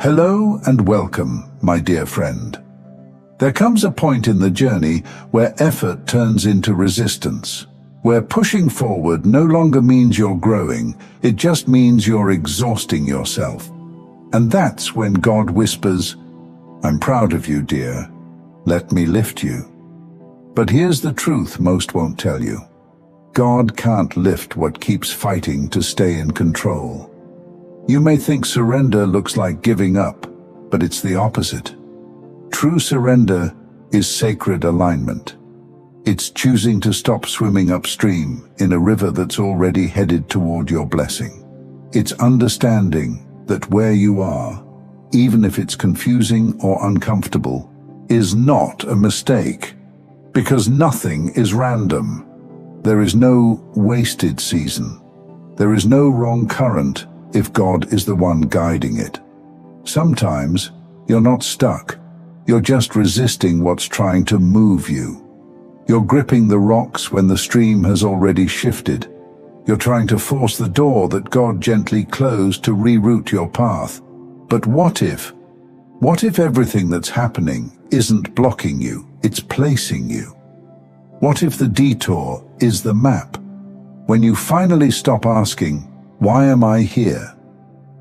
Hello and welcome, my dear friend. There comes a point in the journey where effort turns into resistance, where pushing forward no longer means you're growing, it just means you're exhausting yourself. And that's when God whispers, "I'm proud of you, dear. Let me lift you." But here's the truth most won't tell you. God can't lift what keeps fighting to stay in control. You may think surrender looks like giving up, but it's the opposite. True surrender is sacred alignment. It's choosing to stop swimming upstream in a river that's already headed toward your blessing. It's understanding that where you are, even if it's confusing or uncomfortable, is not a mistake. Because nothing is random. There is no wasted season. There is no wrong current if God is the one guiding it. Sometimes you're not stuck. You're just resisting what's trying to move you. You're gripping the rocks when the stream has already shifted. You're trying to force the door that God gently closed to reroute your path. But what if everything that's happening isn't blocking you, it's placing you? What if the detour is the map? When you finally stop asking, "Why am I here?"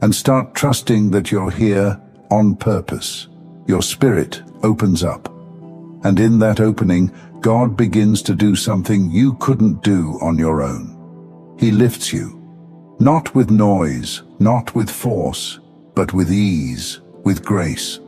and start trusting that you're here on purpose, your spirit opens up. And in that opening, God begins to do something you couldn't do on your own. He lifts you, not with noise, not with force, but with ease, with grace,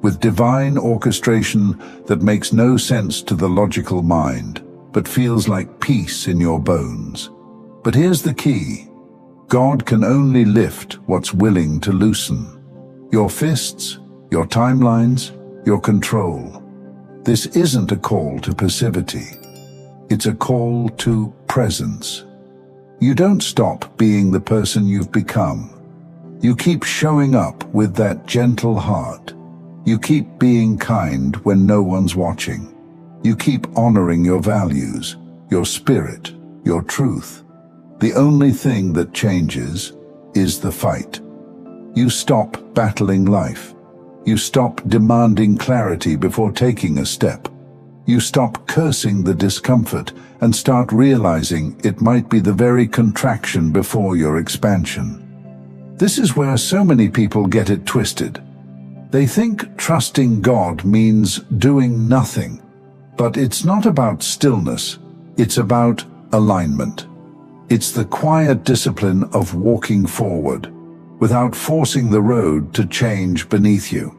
with divine orchestration that makes no sense to the logical mind, but feels like peace in your bones. But here's the key. God can only lift what's willing to loosen. Your fists, your timelines, your control. This isn't a call to passivity. It's a call to presence. You don't stop being the person you've become. You keep showing up with that gentle heart. You keep being kind when no one's watching. You keep honoring your values, your spirit, your truth. The only thing that changes is the fight. You stop battling life. You stop demanding clarity before taking a step. You stop cursing the discomfort and start realizing it might be the very contraction before your expansion. This is where so many people get it twisted. They think trusting God means doing nothing. But it's not about stillness, it's about alignment. It's the quiet discipline of walking forward, without forcing the road to change beneath you.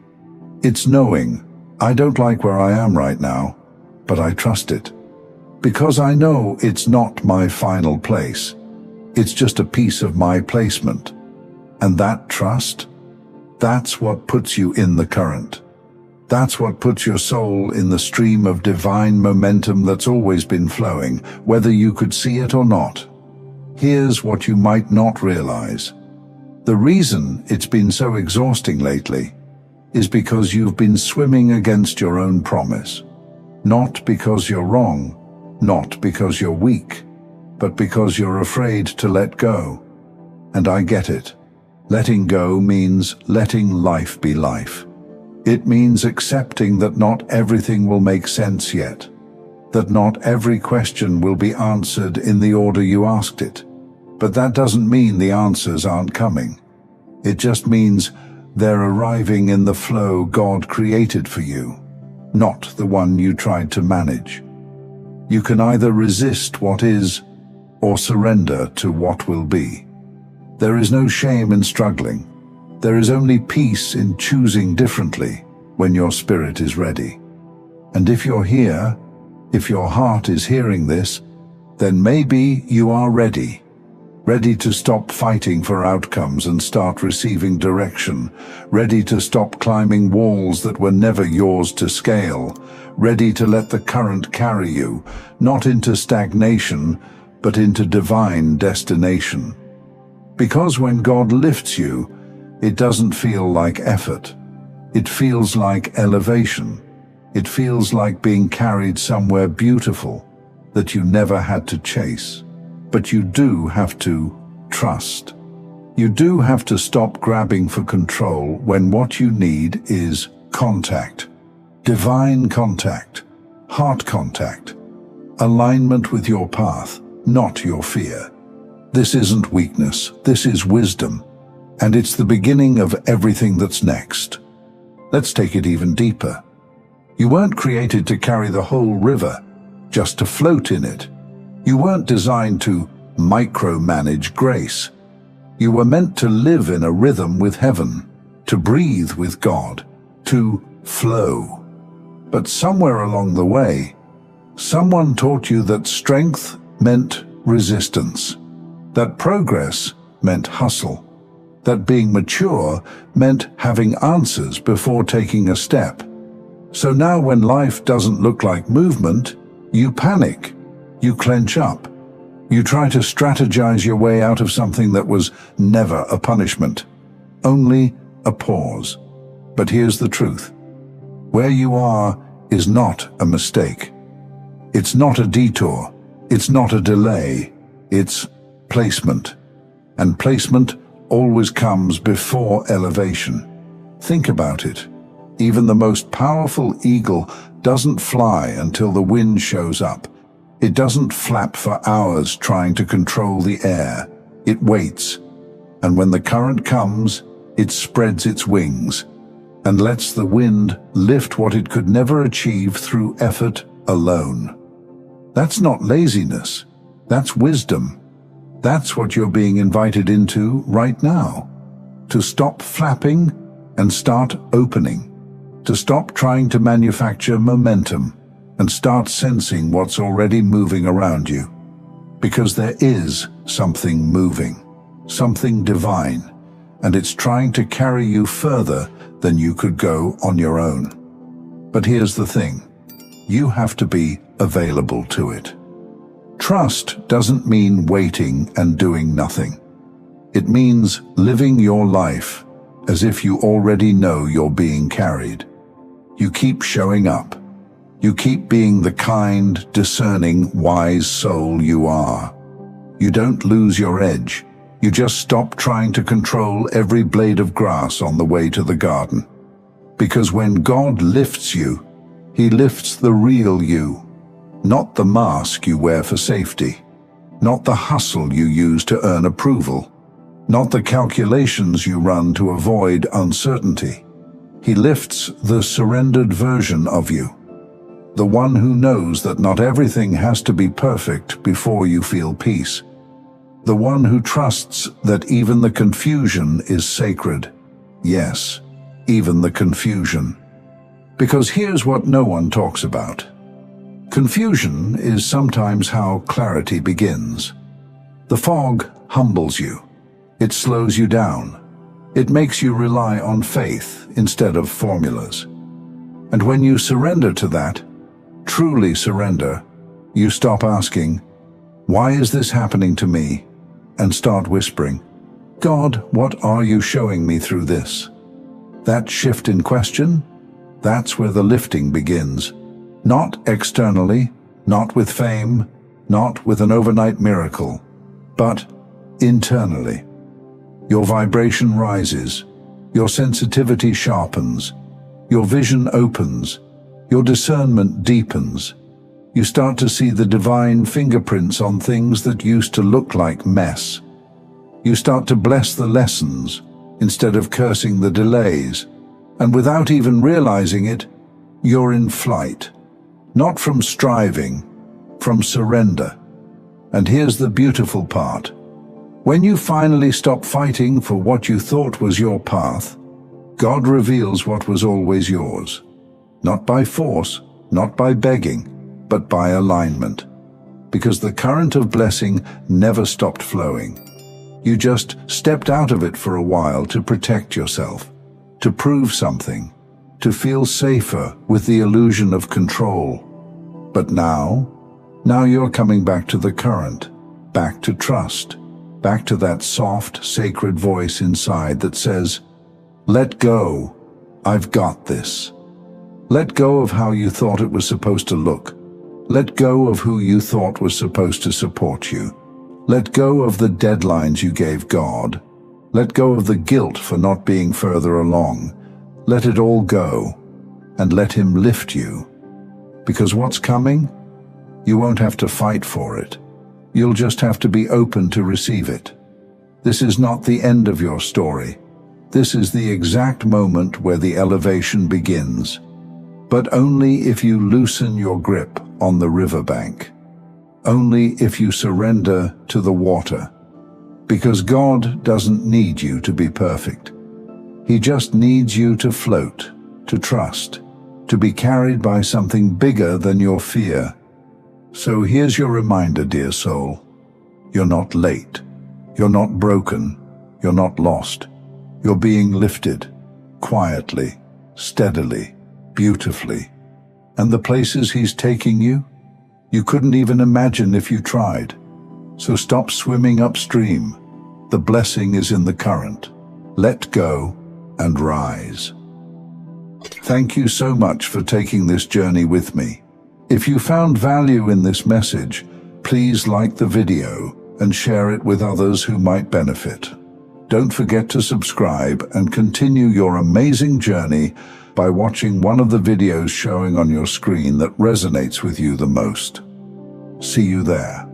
It's knowing, I don't like where I am right now, but I trust it. Because I know it's not my final place. It's just a piece of my placement. And that trust, that's what puts you in the current. That's what puts your soul in the stream of divine momentum that's always been flowing, whether you could see it or not. Here's what you might not realize. The reason it's been so exhausting lately is because you've been swimming against your own promise. Not because you're wrong, not because you're weak, but because you're afraid to let go. And I get it. Letting go means letting life be life. It means accepting that not everything will make sense yet, that not every question will be answered in the order you asked it. But that doesn't mean the answers aren't coming. It just means they're arriving in the flow God created for you, not the one you tried to manage. You can either resist what is or surrender to what will be. There is no shame in struggling. There is only peace in choosing differently when your spirit is ready. And if you're here, if your heart is hearing this, then maybe you are ready. Ready to stop fighting for outcomes and start receiving direction. Ready to stop climbing walls that were never yours to scale. Ready to let the current carry you, not into stagnation, but into divine destination. Because when God lifts you, it doesn't feel like effort. It feels like elevation. It feels like being carried somewhere beautiful that you never had to chase. But you do have to trust. You do have to stop grabbing for control when what you need is contact. Divine contact. Heart contact. Alignment with your path, not your fear. This isn't weakness, this is wisdom. And it's the beginning of everything that's next. Let's take it even deeper. You weren't created to carry the whole river, just to float in it. You weren't designed to micromanage grace. You were meant to live in a rhythm with heaven, to breathe with God, to flow. But somewhere along the way, someone taught you that strength meant resistance, that progress meant hustle, that being mature meant having answers before taking a step. So now when life doesn't look like movement, you panic, you clench up, you try to strategize your way out of something that was never a punishment, only a pause. But here's the truth. Where you are is not a mistake. It's not a detour. It's not a delay. It's placement. And placement always comes before elevation. Think about it. Even the most powerful eagle doesn't fly until the wind shows up. It doesn't flap for hours trying to control the air. It waits. And when the current comes, it spreads its wings and lets the wind lift what it could never achieve through effort alone. That's not laziness. That's wisdom. That's what you're being invited into right now. To stop flapping and start opening. To stop trying to manufacture momentum and start sensing what's already moving around you. Because there is something moving, something divine, and it's trying to carry you further than you could go on your own. But here's the thing. You have to be available to it. Trust doesn't mean waiting and doing nothing. It means living your life as if you already know you're being carried. You keep showing up. You keep being the kind, discerning, wise soul you are. You don't lose your edge. You just stop trying to control every blade of grass on the way to the garden. Because when God lifts you, He lifts the real you, not the mask you wear for safety, not the hustle you use to earn approval, not the calculations you run to avoid uncertainty. He lifts the surrendered version of you, the one who knows that not everything has to be perfect before you feel peace, the one who trusts that even the confusion is sacred. Yes, even the confusion. Because here's what no one talks about. Confusion is sometimes how clarity begins. The fog humbles you. It slows you down. It makes you rely on faith instead of formulas. And when you surrender to that, truly surrender, you stop asking, "Why is this happening to me?" and start whispering, "God, what are you showing me through this?" That shift in question, that's where the lifting begins. Not externally, not with fame, not with an overnight miracle, but internally. Your vibration rises, your sensitivity sharpens, your vision opens, your discernment deepens. You start to see the divine fingerprints on things that used to look like mess. You start to bless the lessons instead of cursing the delays, and without even realizing it, you're in flight. Not from striving, from surrender. And here's the beautiful part. When you finally stop fighting for what you thought was your path, God reveals what was always yours. Not by force, not by begging, but by alignment. Because the current of blessing never stopped flowing. You just stepped out of it for a while to protect yourself, to prove something, to feel safer with the illusion of control. But now you're coming back to the current, back to trust, back to that soft, sacred voice inside that says, "Let go, I've got this." Let go of how you thought it was supposed to look. Let go of who you thought was supposed to support you. Let go of the deadlines you gave God. Let go of the guilt for not being further along. Let it all go, and let him lift you. Because what's coming? You won't have to fight for it. You'll just have to be open to receive it. This is not the end of your story. This is the exact moment where the elevation begins. But only if you loosen your grip on the riverbank. Only if you surrender to the water. Because God doesn't need you to be perfect. He just needs you to float, to trust, to be carried by something bigger than your fear. So here's your reminder, dear soul. You're not late. You're not broken. You're not lost. You're being lifted, quietly, steadily, beautifully. And the places he's taking you, you couldn't even imagine if you tried. So stop swimming upstream. The blessing is in the current. Let go and rise. Thank you so much for taking this journey with me. If you found value in this message, please like the video and share it with others who might benefit. Don't forget to subscribe and continue your amazing journey by watching one of the videos showing on your screen that resonates with you the most. See you there.